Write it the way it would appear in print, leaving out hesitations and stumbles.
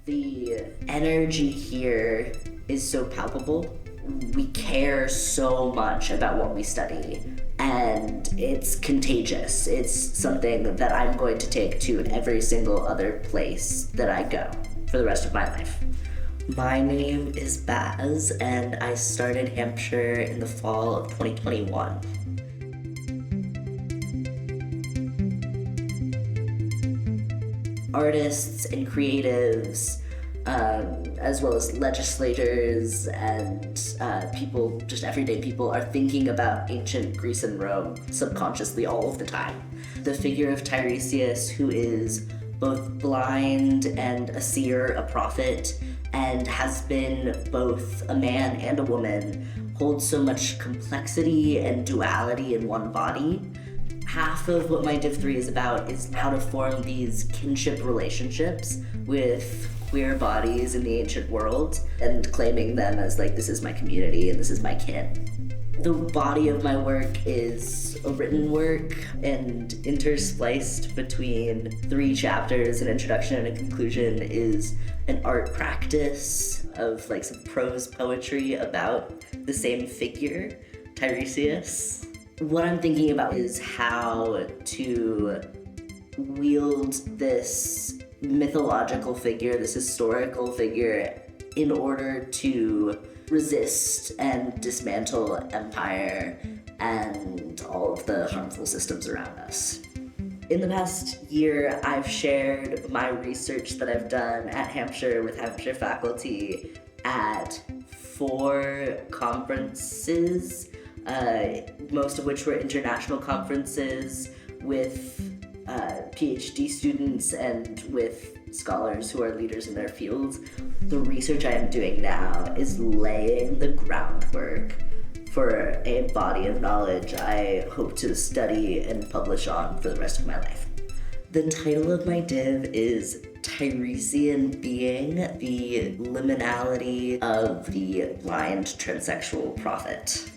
The energy here is so palpable. We care so much about what we study, and it's contagious. It's something that I'm going to take to every single other place that I go for the rest of my life. My name is Baz, and I started Hampshire in the fall of 2021. Artists and creatives, as well as legislators and people, just everyday people, are thinking about ancient Greece and Rome subconsciously all of the time. The figure of Tiresias, who is both blind and a seer, a prophet, and has been both a man and a woman, holds so much complexity and duality in one body. Half of what my Div III is about is how to form these kinship relationships with queer bodies in the ancient world and claiming them as like, this is my community and this is my kin. The body of my work is a written work and interspliced between 3 chapters, an introduction and a conclusion, is an art practice of like some prose poetry about the same figure, Tiresias. What I'm thinking about is how to wield this mythological figure, this historical figure, in order to resist and dismantle empire and all of the harmful systems around us. In the past year, I've shared my research that I've done at Hampshire with Hampshire faculty at 4 conferences, most of which were international conferences with PhD students and with scholars who are leaders in their fields. The research I am doing now is laying the groundwork for a body of knowledge I hope to study and publish on for the rest of my life. The title of my div is Tiresian Being, the Liminality of the Blind Transsexual Prophet.